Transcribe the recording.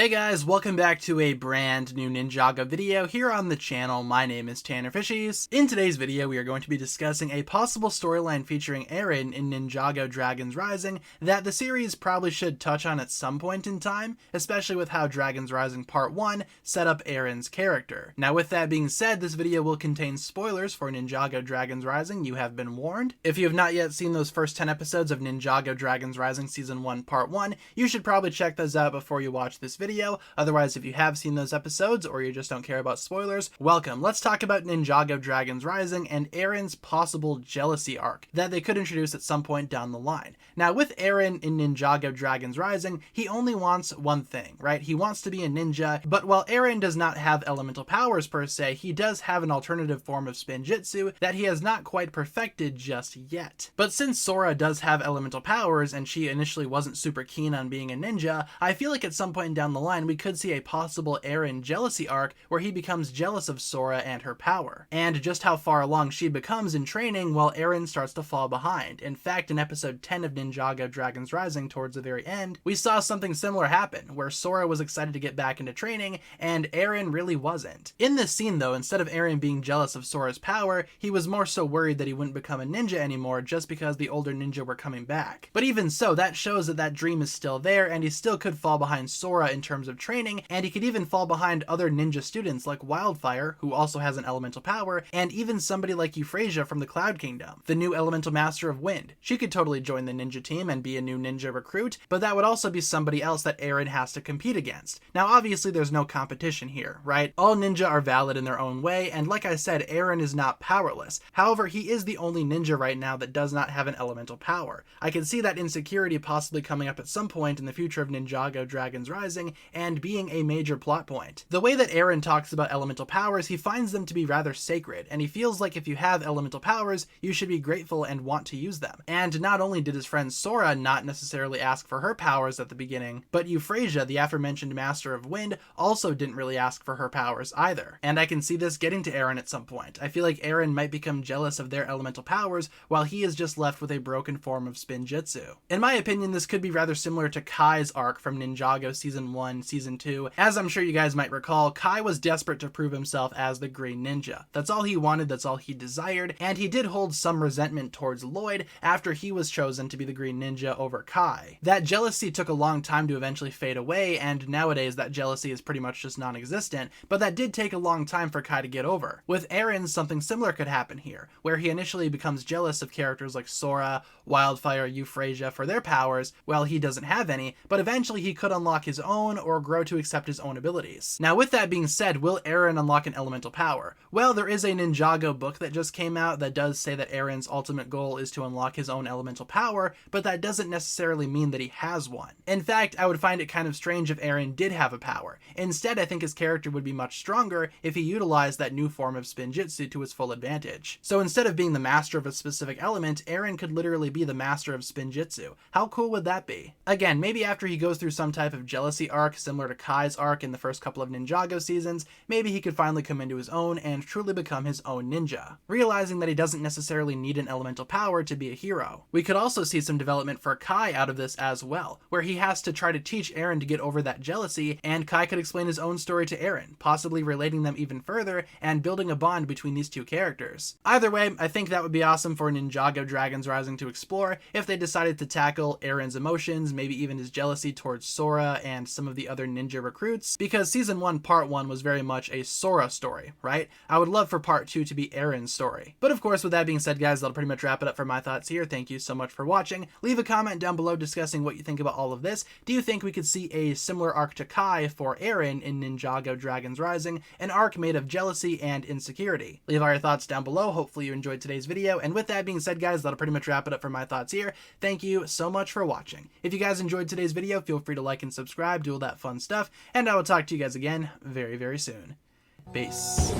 Hey guys, welcome back to a brand new Ninjago video here on the channel. My name is TannerFishies. In today's video, we are going to be discussing a possible storyline featuring Arin in Ninjago Dragons Rising that the series probably should touch on at some point in time, especially with how Dragons Rising Part 1 set up Arin's character. Now with that being said, this video will contain spoilers for Ninjago Dragons Rising, you have been warned. If you have not yet seen those first 10 episodes of Ninjago Dragons Rising Season 1 Part 1, you should probably check those out before you watch this video. Otherwise, if you have seen those episodes or you just don't care about spoilers, welcome. Let's talk about Ninjago Dragons Rising and Arin's possible jealousy arc that they could introduce at some point down the line. Now with Arin in Ninjago Dragons Rising, he only wants one thing, right? He wants to be a ninja, but while Arin does not have elemental powers per se, he does have an alternative form of spinjitzu that he has not quite perfected just yet. But since Sora does have elemental powers and she initially wasn't super keen on being a ninja, I feel like at some point down the line we could see a possible Arin jealousy arc where he becomes jealous of Sora and her power, and just how far along she becomes in training while Arin starts to fall behind. In fact, in episode 10 of Ninjago Dragons Rising, towards the very end, we saw something similar happen, where Sora was excited to get back into training, and Arin really wasn't. In this scene though, instead of Arin being jealous of Sora's power, he was more so worried that he wouldn't become a ninja anymore just because the older ninja were coming back. But even so, that shows that that dream is still there, and he still could fall behind Sora in terms of training, and he could even fall behind other ninja students like Wildfire, who also has an elemental power, and even somebody like Euphrasia from the Cloud Kingdom, the new elemental master of wind. She could totally join the ninja team and be a new ninja recruit, but that would also be somebody else that Arin has to compete against. Now obviously there's no competition here, right? All ninja are valid in their own way, and like I said, Arin is not powerless. However, he is the only ninja right now that does not have an elemental power. I can see that insecurity possibly coming up at some point in the future of Ninjago Dragons Rising and being a major plot point. The way that Arin talks about elemental powers, he finds them to be rather sacred, and he feels like if you have elemental powers, you should be grateful and want to use them. And not only did his friend Sora not necessarily ask for her powers at the beginning, but Euphrasia, the aforementioned master of wind, also didn't really ask for her powers either. And I can see this getting to Arin at some point. I feel like Arin might become jealous of their elemental powers while he is just left with a broken form of spinjitzu. In my opinion, this could be rather similar to Kai's arc from Ninjago Season 1, Season 2. As I'm sure you guys might recall, Kai was desperate to prove himself as the Green Ninja. That's all he wanted, that's all he desired, and he did hold some resentment towards Lloyd after he was chosen to be the Green Ninja over Kai. That jealousy took a long time to eventually fade away, and nowadays that jealousy is pretty much just non-existent, but that did take a long time for Kai to get over. With Arin, something similar could happen here, where he initially becomes jealous of characters like Sora, Wildfire, Euphrasia for their powers, while he doesn't have any, but eventually he could unlock his own or grow to accept his own abilities. Now with that being said, will Arin unlock an elemental power? Well, there is a Ninjago book that just came out that does say that Arin's ultimate goal is to unlock his own elemental power, but that doesn't necessarily mean that he has one. In fact, I would find it kind of strange if Arin did have a power. Instead, I think his character would be much stronger if he utilized that new form of spinjitzu to his full advantage. So instead of being the master of a specific element, Arin could literally be the master of spinjitzu. How cool would that be? Again, maybe after he goes through some type of jealousy arc similar to Kai's arc in the first couple of Ninjago seasons, maybe he could finally come into his own and truly become his own ninja, realizing that he doesn't necessarily need an elemental power to be a hero. We could also see some development for Kai out of this as well, where he has to try to teach Arin to get over that jealousy, and Kai could explain his own story to Arin, possibly relating them even further and building a bond between these two characters. Either way, I think that would be awesome for Ninjago Dragons Rising to explore if they decided to tackle Arin's emotions, maybe even his jealousy towards Sora and some of the other ninja recruits, because Season 1 Part 1 was very much a Sora story, right? I would love for Part 2 to be Arin's story. But of course, with that being said, guys, that'll pretty much wrap it up for my thoughts here. Thank you so much for watching. Leave a comment down below discussing what you think about all of this. Do you think we could see a similar arc to Kai for Arin in Ninjago Dragons Rising, an arc made of jealousy and insecurity? Leave all your thoughts down below. Hopefully you enjoyed today's video. And with that being said, guys, that'll pretty much wrap it up for my thoughts here. Thank you so much for watching. If you guys enjoyed today's video, feel free to like and subscribe, do all that fun stuff, and I will talk to you guys again very, very soon. Peace.